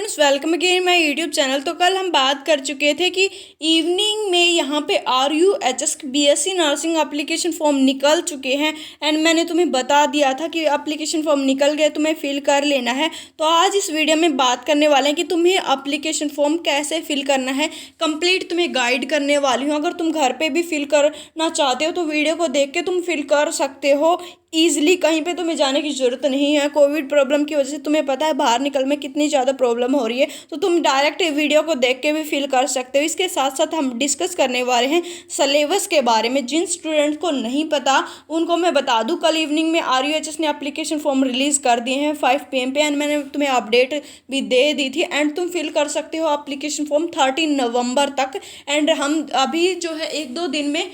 Friends, welcome again my YouTube channel. तो कल हम बात कर चुके थे कि इवनिंग में यहाँ पे RUHS BSc nursing application form निकल चुके हैं एंड मैंने तुम्हें बता दिया था कि एप्लीकेशन फॉर्म निकल गए, तुम्हें फिल कर लेना है। तो आज इस वीडियो में बात करने वाले हैं कि तुम्हें एप्लीकेशन फॉर्म कैसे फिल करना है, कंप्लीट तुम्हें गाइड करने वाली हूँ। अगर तुम घर पर भी फिल करना चाहते हो तो वीडियो को देख के तुम फिल कर सकते हो ईजिली। कहीं पे तुम्हें जाने की ज़रूरत नहीं है। कोविड प्रॉब्लम की वजह से तुम्हें पता है बाहर निकल में कितनी ज़्यादा प्रॉब्लम हो रही है, तो तुम डायरेक्ट वीडियो को देख के भी फिल कर सकते हो। इसके साथ साथ हम डिस्कस करने वाले हैं सिलेबस के बारे में। जिन स्टूडेंट्स को नहीं पता उनको मैं बता दूं, कल इवनिंग में RUHS ने एप्लीकेशन फॉर्म रिलीज़ कर दिए हैं 5 PM पे एंड मैंने तुम्हें अपडेट भी दे दी थी एंड तुम फिल कर सकते हो एप्लीकेशन फॉर्म 13 नवंबर तक। एंड हम अभी जो है 1-2 दिन में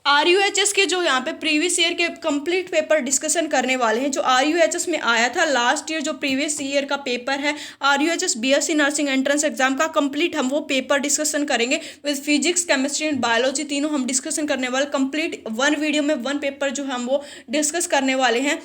RUHS के जो यहाँ पे प्रीवियस ईयर के कंप्लीट पेपर डिस्कशन करने वाले हैं। जो RUHS में आया था लास्ट ईयर, जो प्रीवियस ईयर का पेपर है RUHS BSc nursing entrance exam का कंप्लीट, हम वो पेपर डिस्कशन करेंगे with physics, chemistry and biology, तीनों हम डिस्कशन करने वाले। कंप्लीट वन वीडियो में वन पेपर जो हम वो डिस्कस करने वाले हैं।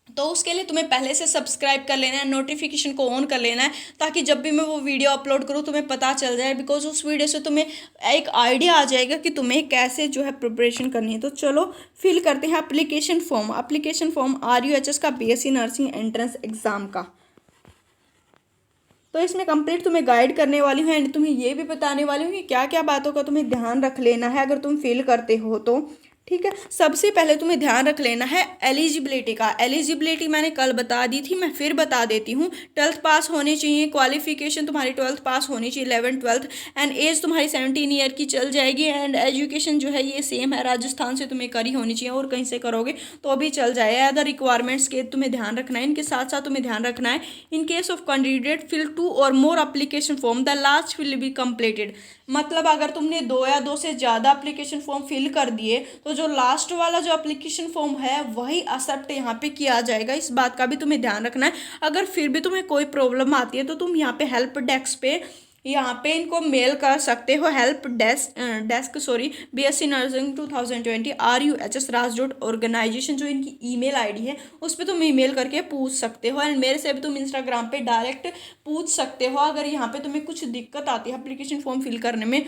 तो उसके लिए तुम्हें पहले से सब्सक्राइब कर लेना है, नोटिफिकेशन को ऑन कर लेना है, ताकि जब भी मैं वो वीडियो अपलोड करूँ तुम्हें पता चल जाए। बिकॉज उस वीडियो से तुम्हें एक आइडिया आ जाएगा कि तुम्हें कैसे जो है प्रिपरेशन करनी है। तो चलो फिल करते हैं एप्लीकेशन फॉर्म RUHS का BSc नर्सिंग एंट्रेंस एग्ज़ाम का। तो इसमें कंप्लीट तुम्हें गाइड करने वाली हूँ एंड तुम्हें ये भी बताने वाली हूँ कि क्या क्या बातों का तुम्हें ध्यान रख लेना है अगर तुम फिल करते हो तो। ठीक है, सबसे पहले तुम्हें ध्यान रख लेना है एलिजिबिलिटी का। एलिजिबिलिटी मैंने कल बता दी थी, मैं फिर बता देती हूँ। 12th पास होनी चाहिए, क्वालिफिकेशन तुम्हारी 12th पास होनी चाहिए, 11th 12th, एंड एज तुम्हारी 17 ईयर की चल जाएगी। एंड एजुकेशन जो है ये सेम है, राजस्थान से तुम्हें करी होनी चाहिए, और कहीं से करोगे तो भी चल जाएगा। अदर रिक्वायरमेंट्स के तुम्हें ध्यान रखना है। इनके साथ साथ तुम्हें ध्यान रखना है, in case of candidate fill 2 और more application form the last will be completed. मतलब अगर तुमने 2 या 2 से ज़्यादा एप्लीकेशन फॉर्म फिल कर दिए तो जो लास्ट वाला जो एप्लीकेशन फॉर्म है वही एक्सेप्ट यहाँ पे किया जाएगा। इस बात का भी तुम्हें ध्यान रखना है। अगर फिर भी तुम्हें कोई प्रॉब्लम आती है तो तुम यहाँ पे हेल्प डेस्क पे यहाँ पे इनको मेल कर सकते हो। Help desk BSc nursing 2020 RUHS RAS.organization, जो इनकी ईमेल आईडी है उस पर तुम ईमेल करके पूछ सकते हो। एंड मेरे से भी तुम इंस्टाग्राम पे डायरेक्ट पूछ सकते हो अगर यहाँ पे तुम्हें कुछ दिक्कत आती है एप्लीकेशन फॉर्म फिल करने में,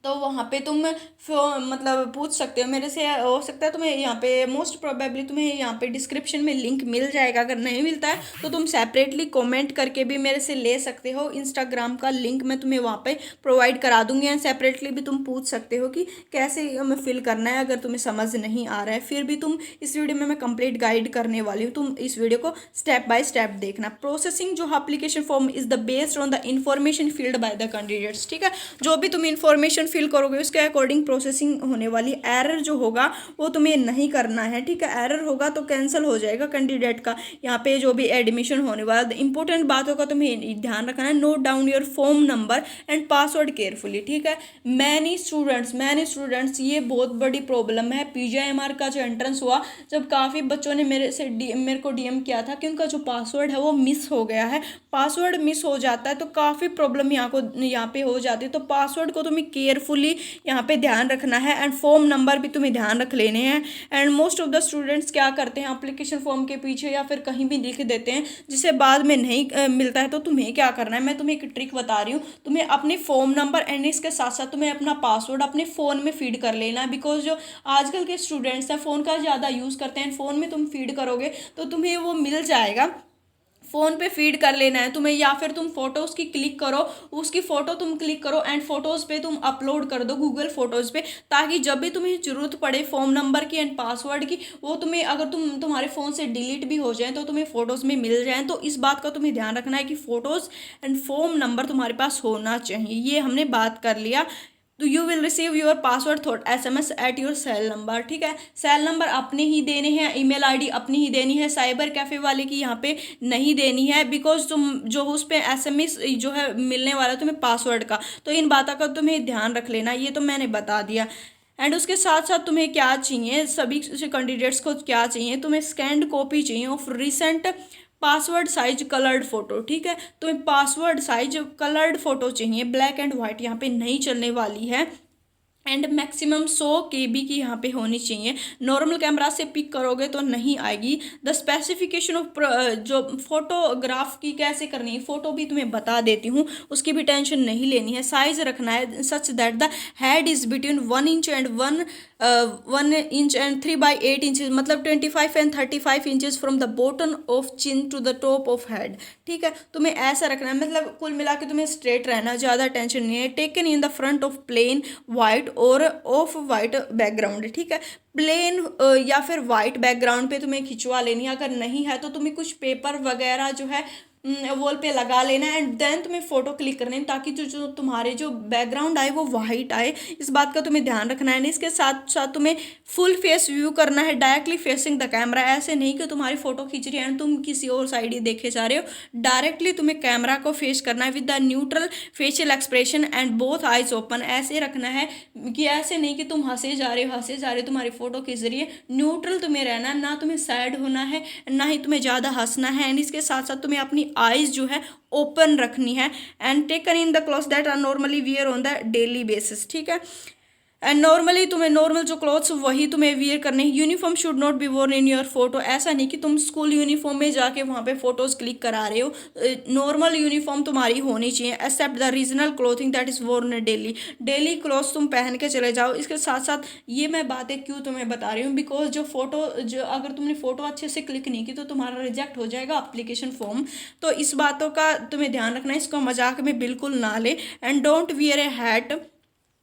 तो वहाँ पे तुम मतलब पूछ सकते हो मेरे से। हो सकता है तुम्हें यहाँ पे मोस्ट प्रोबेबली तुम्हें यहाँ पे डिस्क्रिप्शन में लिंक मिल जाएगा। अगर नहीं मिलता है तो तुम सेपरेटली कमेंट करके भी मेरे से ले सकते हो। इंस्टाग्राम का लिंक मैं तुम्हें वहाँ पे प्रोवाइड करा दूंगी एंड सेपरेटली भी तुम पूछ सकते हो कि कैसे हमें फिल करना है अगर तुम्हें समझ नहीं आ रहा है। फिर भी तुम इस वीडियो में मैं कंप्लीट गाइड करने वाली हूँ, तुम इस वीडियो को स्टेप बाय स्टेप देखना। प्रोसेसिंग जो application form is the based on the information filled by the candidates. ठीक है, जो भी तुम इन्फॉर्मेशन फिल करोगे उसके अकॉर्डिंग प्रोसेसिंग होने वाली। एरर जो होगा वो तुम्हें नहीं करना है। ठीक है, एरर होगा तो कैंसिल हो जाएगा कैंडिडेट का यहाँ पे जो भी एडमिशन होने वाला। इंपॉर्टेंट बातों का तुम्हें ध्यान रखना है। Note down your form number and password carefully. ठीक है, मैनी स्टूडेंट्स ये बहुत बड़ी प्रॉब्लम है। PGIMR का जो एंट्रेंस हुआ, जब काफ़ी बच्चों ने मेरे को DM किया था कि उनका जो पासवर्ड है वो मिस हो गया है। पासवर्ड मिस हो जाता है तो काफ़ी प्रॉब्लम यहाँ पे हो जाती है। तो पासवर्ड को तुम्हें केयरफुली यहाँ पे ध्यान रखना है एंड फॉर्म नंबर भी तुम्हें ध्यान रख लेने हैं। And most of the students क्या करते हैं, एप्लीकेशन फॉर्म के पीछे या फिर कहीं भी लिख देते हैं जिसे बाद में नहीं मिलता है। तो तुम्हें क्या करना है, मैं तुम्हें एक ट्रिक बता रही हूँ। तुम्हें अपने फॉर्म नंबर एंड इसके साथ साथ तुम्हें अपना पासवर्ड अपने फ़ोन में फीड कर लेना है। बिकॉज जो आजकल के स्टूडेंट्स हैं फ़ोन का ज़्यादा यूज़ करते हैं, फ़ोन में तुम फीड करोगे तो तुम्हें वो मिल जाएगा। फ़ोन पे फीड कर लेना है तुम्हें, या फिर तुम फोटोज़ की क्लिक करो, उसकी फ़ोटो तुम क्लिक करो एंड फोटोज़ पे तुम अपलोड कर दो गूगल फोटोज़ पे, ताकि जब भी तुम्हें ज़रूरत पड़े फ़ोन नंबर की एंड पासवर्ड की, वो तुम्हें अगर तुम्हारे फ़ोन से डिलीट भी हो जाए तो तुम्हें फ़ोटोज़ में मिल जाए। तो इस बात का तुम्हें ध्यान रखना है कि फ़ोटोज़ एंड फ़ोन नंबर तुम्हारे पास होना चाहिए। ये हमने बात कर लिया। तो you will receive your password through SMS at your cell number. ठीक है, सेल नंबर अपने ही देने हैं, ईमेल आईडी अपनी ही देनी है, साइबर कैफ़े वाले की यहाँ पे नहीं देनी है। बिकॉज तुम जो उस पर SMS जो है मिलने वाला तुम्हें पासवर्ड का, तो इन बातों का तुम्हें ध्यान रख लेना। ये तो मैंने बता दिया। एंड उसके साथ साथ तुम्हें क्या चाहिए, सभी कैंडिडेट्स को क्या चाहिए, तुम्हें स्कैंड कॉपी चाहिए of recent password size coloured photo. ठीक है, तुम्हें पासवर्ड साइज कलर्ड फोटो चाहिए, ब्लैक एंड वाइट यहाँ पे नहीं चलने वाली है। एंड मैक्सिमम 100 KB की यहाँ पे होनी चाहिए। नॉर्मल कैमरा से पिक करोगे तो नहीं आएगी। द स्पेसिफिकेशन ऑफ जो फोटोग्राफ की कैसे करनी है, फोटो भी तुम्हें बता देती हूँ, उसकी भी टेंशन नहीं लेनी है। साइज रखना है such that the head is between 1 inch and 1 inch and 3/8 inches, मतलब 25 and 35 inches from the bottom of chin to the top of head. ठीक है, तुम्हें ऐसा रखना है, मतलब कुल मिला के तुम्हें स्ट्रेट रहना, ज़्यादा टेंशन नहीं है। Taken in the front of plain white और ऑफ वाइट बैकग्राउंड। ठीक है, प्लेन या फिर वाइट बैकग्राउंड पे तुम्हें खिंचवा लेनी है। अगर नहीं है तो तुम्हें कुछ पेपर वगैरह जो है वॉल पे लगा लेना है, एंड देन तुम्हें फोटो क्लिक करनी है, ताकि जो तुम्हारे जो बैकग्राउंड आए वो वाइट आए। इस बात का तुम्हें ध्यान रखना है। इसके साथ साथ तुम्हें फुल फेस व्यू करना है, डायरेक्टली फेसिंग द कैमरा। ऐसे नहीं कि तुम्हारी फोटो खींच रही है एंड तुम किसी और साइड ही देखे जा रहे हो। डायरेक्टली तुम्हें कैमरा को फेस करना है with the neutral facial expression and both eyes open. ऐसे रखना है कि ऐसे नहीं कि तुम हंसे जा रहे हो तुम्हारी फोटो खींच रही है। न्यूट्रल तुम्हें रहना, ना तुम्हें सैड होना है ना ही तुम्हें ज़्यादा हंसना है। एंड इसके साथ साथ तुम्हें अपनी आइज जो है ओपन रखनी है। And taken in the clothes that are normally wear on the daily basis. ठीक है, एंड नॉर्मली तुम्हें नॉर्मल जो क्लॉथ्स वही तुम्हें वियर करने हैं। Uniform should not be worn in your photo. ऐसा नहीं कि तुम स्कूल यूनिफॉर्म में जाके वहाँ पे फोटोज क्लिक करा रहे हो। नॉर्मल यूनिफॉर्म तुम्हारी होनी चाहिए, except the regional clothing that is worn daily. Daily clothes तुम पहन के चले जाओ। इसके साथ साथ ये मैं बातें क्यों तुम्हें बता रही हूँ, बिकॉज जो अगर तुमने फोटो अच्छे से क्लिक नहीं की तो तुम्हारा रिजेक्ट हो जाएगा एप्लीकेशन फॉर्म। तो इस बातों का तुम्हें ध्यान रखना है, इसको मजाक में बिल्कुल ना ले। And don't wear A hat,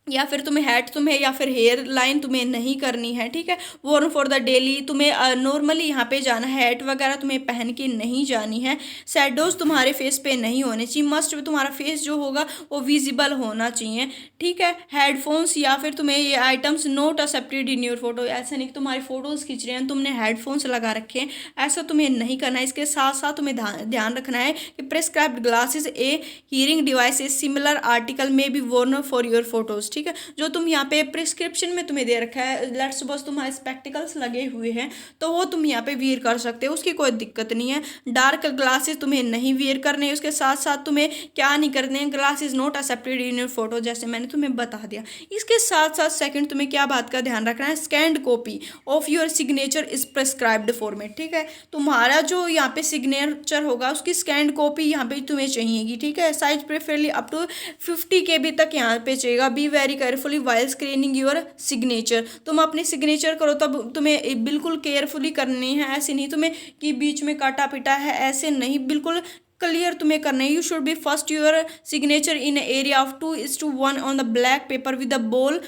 या फिर तुम्हें हैट तुम्हें या फिर हेयर लाइन तुम्हें नहीं करनी है। ठीक है, वॉर्न फॉर द डेली। तुम्हें नॉर्मली यहाँ पे जाना है, हैट वगैरह तुम्हें पहन के नहीं जानी है। शैडोज तुम्हारे फेस पे नहीं होने चाहिए। मस्ट तुम्हारा फेस जो होगा वो विजिबल होना चाहिए। ठीक है, हेडफोन्स या फिर तुम्हें ये items not accepted in your photo. ऐसा नहीं कि तुम्हारी फोटोज खींच रहे हैं तुमने हेडफोन्स लगा रखे हैं, ऐसा तुम्हें नहीं करना है। इसके साथ साथ तुम्हें ध्यान रखना है कि प्रेस्क्राइब्ड ग्लासेस ए हियरिंग डिवाइसेस सिमिलर आर्टिकल में B Warne for your photos. ठीक है, जो तुम यहाँ पे प्रिस्क्रिप्शन में तुम्हें दे रखा है, लेट्स सपोज तुम्हारे स्पेक्टिकल्स लगे हुए हैं तो वो तुम यहाँ पे वियर कर सकते हो, उसकी कोई दिक्कत नहीं है। डार्क ग्लासेस तुम्हें नहीं वियर करने। उसके साथ साथ तुम्हें क्या नहीं करने हैं, glasses not accepted in your photo, जैसे मैंने तुम्हें बता दिया। इसके साथ साथ सेकंड तुम्हें क्या बात का ध्यान रखना है, scanned copy of your signature is prescribed format. ठीक है, तुम्हारा जो यहाँ पे सिग्नेचर होगा उसकी स्कैन्ड कॉपी यहाँ पे तुम्हें चाहिएगी। ठीक है, size preferably up to 50 KB तक यहाँ पे चाहिएगा। Be very carefully while screening your signature. तुम अपनी सिग्नेचर करो तब तुम्हें बिल्कुल केयरफुली करनी है। ऐसे नहीं तुम्हें कि बीच में काटा पिटा है, ऐसे नहीं, बिल्कुल क्लियर तुम्हें करना है। You should be first your signature in area of 2:1 on the black paper with the ball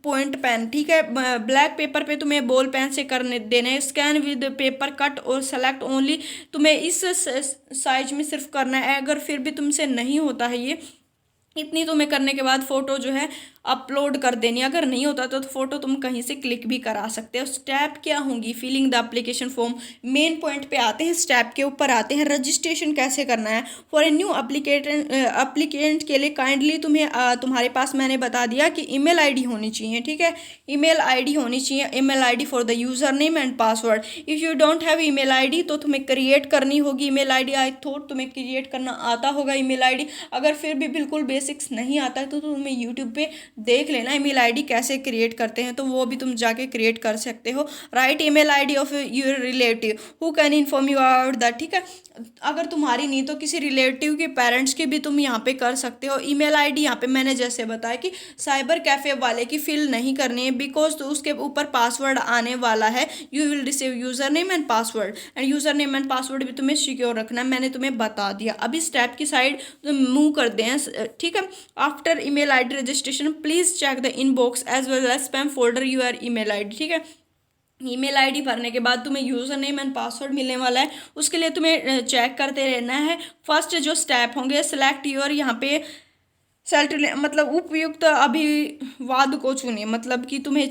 point pen. ठीक है, ब्लैक पेपर पे तुम्हें बॉल पेन से करने देना है। स्कैन विद पेपर कट और सेलेक्ट ओनली। तुम्हें इस साइज में सिर्फ करना है। अगर फिर भी तुमसे नहीं होता है ये, इतनी तुम्हें करने के बाद फोटो जो है अपलोड कर देनी। अगर नहीं होता तो फोटो तुम कहीं से क्लिक भी करा सकते हो। स्टेप क्या होंगी, filling the application form. Main point पे आते हैं, स्टेप के ऊपर आते हैं। रजिस्ट्रेशन कैसे करना है फॉर ए न्यू एप्लीकेंट के लिए काइंडली तुम्हें तुम्हारे पास मैंने बता दिया कि ईमेल आईडी होनी चाहिए। ठीक है, ईमेल आईडी होनी चाहिए, email ID for the user name and password. If you don't have email ID तो तुम्हें क्रिएट करनी होगी ईमेल आईडी। आई थॉट तुम्हें क्रिएट करना आता होगा ईमेल आईडी। अगर फिर भी बिल्कुल बेसिक्स नहीं आता है तो तुम्हें यूट्यूब पे देख लेना ईमेल आईडी कैसे क्रिएट करते हैं, तो वो भी तुम जाके क्रिएट कर सकते हो। Right email ID of your relative who can inform you about that. ठीक है, अगर तुम्हारी नहीं तो किसी रिलेटिव के पेरेंट्स के भी तुम यहाँ पे कर सकते हो। ईमेल आईडी यहाँ पे मैंने जैसे बताया कि साइबर कैफे वाले की फिल नहीं करनी है, बिकॉज तो उसके ऊपर पासवर्ड आने वाला है। You will receive user name and password, and user name and password भी तुम्हें सिक्योर रखना है, मैंने तुम्हें बता दिया। अभी स्टेप की साइड मूव करते हैं। ठीक है, after email ID registration please check the inbox as well as spam folder your email ID. ठीक है, ईमेल आईडी भरने के बाद तुम्हें यूज़र नेम एंड पासवर्ड मिलने वाला है, उसके लिए तुम्हें चेक करते रहना है। फर्स्ट जो स्टेप होंगे, सेलेक्ट योर यहाँ पे मतलब उपयुक्त अभिवाद को चुनिए। मतलब कि तुम्हें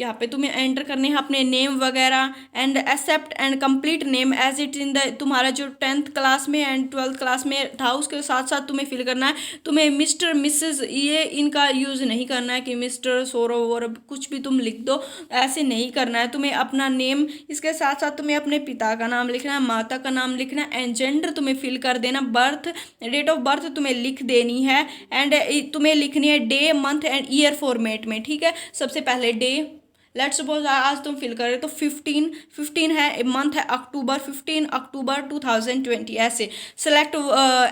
यहाँ पे तुम्हें एंटर करने हैं अपने नेम वगैरह and except and complete name as it in the तुम्हारा जो 10th क्लास में एंड 12th क्लास में था उसके साथ साथ तुम्हें फिल करना है। तुम्हें मिस्टर मिसेस ये इनका यूज़ नहीं करना है कि मिस्टर सौरभ और कुछ भी तुम लिख दो, ऐसे नहीं करना है। तुम्हें अपना नेम, इसके साथ साथ तुम्हें अपने पिता का नाम लिखना है, माता का नाम लिखना है, एंड जेंडर तुम्हें फिल कर देना। बर्थ डेट ऑफ बर्थ तुम्हें लिख देनी है। है एंड तुम्हें लिखनी है day month and year format में, ठीक है। सबसे पहले डे, लेट्स सपोज आज तुम फिल कर रहे हो तो 15 है, मंथ है अक्टूबर, 15 अक्टूबर 2020 ऐसे। Select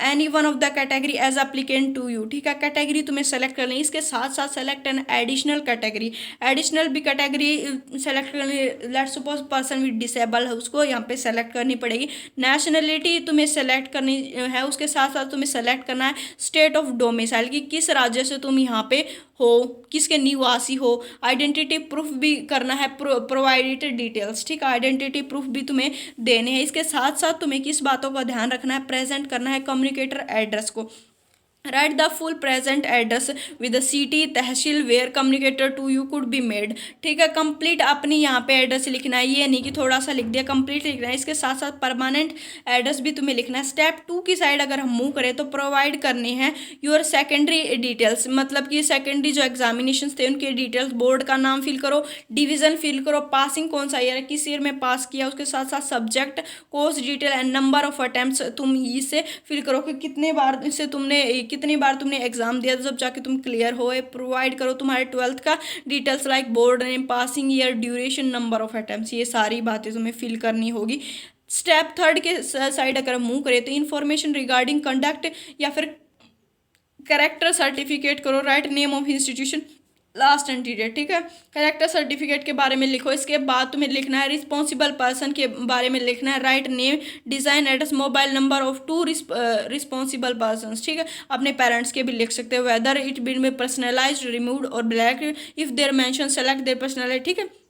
any one of the category as applicant to you, ठीक है। कैटेगरी तुम्हें सेलेक्ट करनी है, इसके साथ साथ select an additional category, additional भी कैटेगरी सेलेक्ट करनी है। Let's suppose person with disable है, उसको यहाँ पे सेलेक्ट करनी पड़ेगी। नेशनलिटी तुम्हें सेलेक्ट करनी है, उसके साथ साथ तुम्हें सेलेक्ट करना है स्टेट ऑफ डोमिसाइल की किस राज्य से तुम यहाँ पे हो, किसके निवासी हो। आइडेंटिटी प्रूफ भी करना है, प्रोवाइडेड डिटेल्स, ठीक है। आइडेंटिटी प्रूफ भी तुम्हें देने हैं। इसके साथ साथ तुम्हें किस बातों का ध्यान रखना है, प्रेजेंट करना है कम्युनिकेटर एड्रेस को। Right the full present address with the city तहसील where communicator to you could be made, ठीक है। कंप्लीट अपनी यहाँ पे एड्रेस लिखना है, ये नहीं कि थोड़ा सा लिख दिया, कंप्लीट लिखना है। इसके साथ साथ परमानेंट एड्रेस भी तुम्हें लिखना है। स्टेप 2 की साइड अगर हम मूव करें तो प्रोवाइड करनी है योर सेकेंडरी डिटेल्स, मतलब कि सेकेंडरी जो एग्जामिनेशन थे उनके डिटेल्स, बोर्ड का नाम फिल करो, डिवीजन फिल करो, पासिंग कौन सा ईयर है, किस ईयर में पास किया, उसके साथ साथ subject, course detail and number of attempts तुम इसे फिल करो कि कितने बार इससे कितनी बार तुमने एग्जाम दिया, तो जब जाके तुम क्लियर हो। प्रोवाइड करो तुम्हारे 12th का details like board name, passing year, duration, number of attempts, ये सारी बातें तुम्हें फिल करनी होगी। स्टेप 3 के साइड अगर मूव करें तो इन्फॉर्मेशन रिगार्डिंग कंडक्ट या फिर कैरेक्टर सर्टिफिकेट करो। Write name of institution, last and period, ठीक है। कैरेक्टर सर्टिफिकेट के बारे में लिखो। इसके बाद तुम्हें लिखना है रिस्पॉन्सिबल पर्सन के बारे में लिखना है। राइट name, design, address, mobile number of 2 responsible person, ठीक है। अपने पेरेंट्स के भी लिख सकते हो। वेदर इट बीन में पर्सनलाइज्ड, रिमूव्ड और black, if there mention select there personality, ठीक है।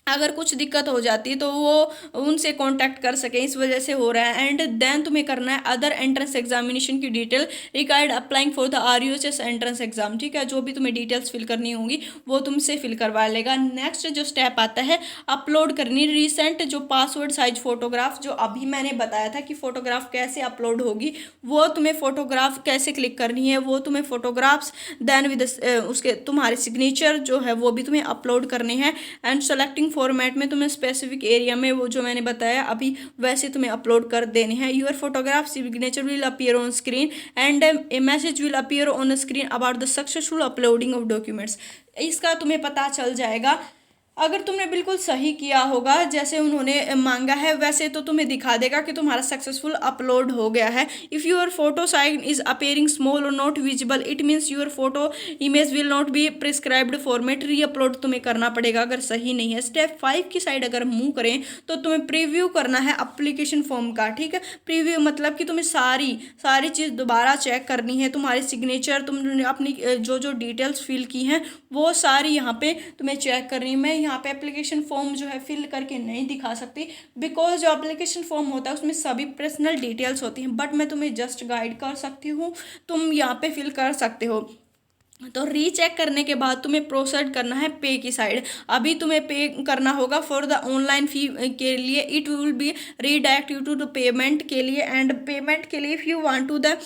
अगर कुछ दिक्कत हो जाती है तो वो उनसे कांटेक्ट कर सकें, इस वजह से हो रहा है। एंड देन तुम्हें करना है अदर एंट्रेंस एग्जामिनेशन की detail required applying for the RUHS entrance exam, ठीक है। जो भी तुम्हें डिटेल्स फिल करनी होंगी वो तुमसे फिल करवा लेगा। नेक्स्ट जो स्टेप आता है अपलोड करनी रिसेंट जो पासवर्ड साइज फोटोग्राफ, जो अभी मैंने बताया था कि फोटोग्राफ कैसे अपलोड होगी, वो तुम्हें फोटोग्राफ कैसे क्लिक करनी है, वो तुम्हें फोटोग्राफ्स देन विद उसके तुम्हारे सिग्नेचर जो है वो भी तुम्हें अपलोड करने हैं। एंड सेलेक्टिंग फॉर्मेट में तुम्हें स्पेसिफिक एरिया में वो जो मैंने बताया अभी वैसे तुम्हें अपलोड कर देने हैं। Your photograph signature will appear on screen and A message will appear on screen about the successful uploading of documents. इसका तुम्हें पता चल जाएगा अगर तुमने बिल्कुल सही किया होगा, जैसे उन्होंने मांगा है वैसे तो तुम्हें दिखा देगा कि तुम्हारा सक्सेसफुल अपलोड हो गया है। If your photo size is appearing small और not visible it means your photo image will not be prescribed format, reupload तुम्हें करना पड़ेगा अगर सही नहीं है। स्टेप 5 की साइड अगर मूव करें तो तुम्हें प्रीव्यू करना है एप्लीकेशन फॉर्म का, ठीक है। प्रीव्यू मतलब कि तुम्हें सारी चीज़ दोबारा चेक करनी है। तुम्हारे सिग्नेचर, तुमने अपनी जो डिटेल्स फिल की हैं वो सारी यहाँ पे तुम्हें चेक करनी है। मैं यहाँ पे एप्लीकेशन फॉर्म जो है फिल करके नहीं दिखा सकती बिकॉज जो एप्लीकेशन फॉर्म होता है उसमें सभी पर्सनल डिटेल्स होती हैं, बट मैं तुम्हें जस्ट गाइड कर सकती हूँ, तुम यहाँ पे फिल कर सकते हो। तो रीचेक करने के बाद तुम्हें प्रोसीड करना है पे की साइड। अभी तुम्हें पे करना होगा फॉर द ऑनलाइन फी के लिए, it will be redirect you to the payment के लिए। एंड पेमेंट के लिए if you want to the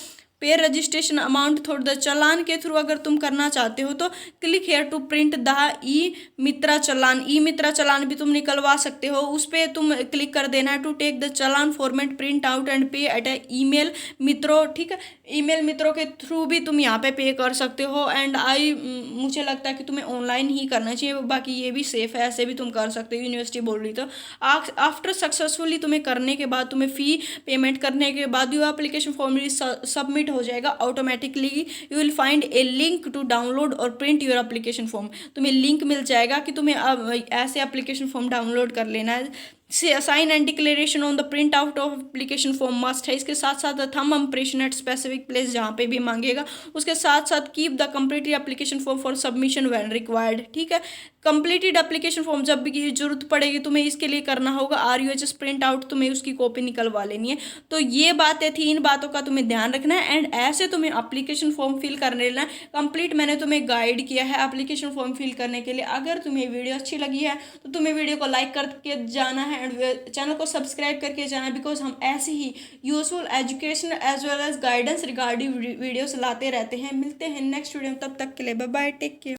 pay registration amount through the challan के थ्रू अगर तुम करना चाहते हो तो click here to print the E Mitra challan. E Mitra challan भी तुम निकलवा सकते हो, उस पर तुम क्लिक कर देना है to take the challan format print out and pay at a email मित्रों, ठीक है। ईमेल मित्रों के थ्रू भी तुम यहाँ पे कर सकते हो। एंड मुझे लगता है कि तुम्हें ऑनलाइन ही करना चाहिए, बाकी ये भी सेफ़ है, ऐसे भी तुम कर सकते हो, यूनिवर्सिटी बोल रही। तो आफ्टर सक्सेसफुली तुम्हें करने के बाद तुम्हें फ़ी पेमेंट करने के बाद योर एप्लीकेशन फॉर्म सबमिट हो जाएगा automatically. You will find a link to download और प्रिंट योर एप्लीकेशन फॉर्म। तुम्हें लिंक मिल जाएगा कि तुम्हें अब ऐसे एप्लीकेशन फॉर्म डाउनलोड कर लेना है। Sign and declaration on the print out of application form must है। इसके साथ साथ thumb impression at specific place जहाँ पे भी मांगेगा, उसके साथ साथ keep the completed application form for submission when required, ठीक है। कंप्लीटेड एप्लीकेशन फॉर्म जब भी जरूरत पड़ेगी तुम्हें इसके लिए करना होगा RUHS प्रिंट आउट, तुम्हें उसकी कॉपी निकलवा लेनी है। तो ये बातें थी, इन बातों का तुम्हें ध्यान रखना है। एंड ऐसे तुम्हें एप्लीकेशन फॉर्म फिल करने लेना है कंप्लीट। मैंने तुम्हें गाइड किया है एप्लीकेशन फॉर्म फिल करने के लिए। अगर तुम्हें वीडियो अच्छी लगी है तो तुम्हें वीडियो को लाइक करके जाना है एंड चैनल को सब्सक्राइब करके जाना है, बिकॉज हम ऐसे ही useful education as well as guidance regarding videos लाते रहते हैं। मिलते हैं नेक्स्ट वीडियो में, तब तक के लिए बाय बाय, टेक केयर।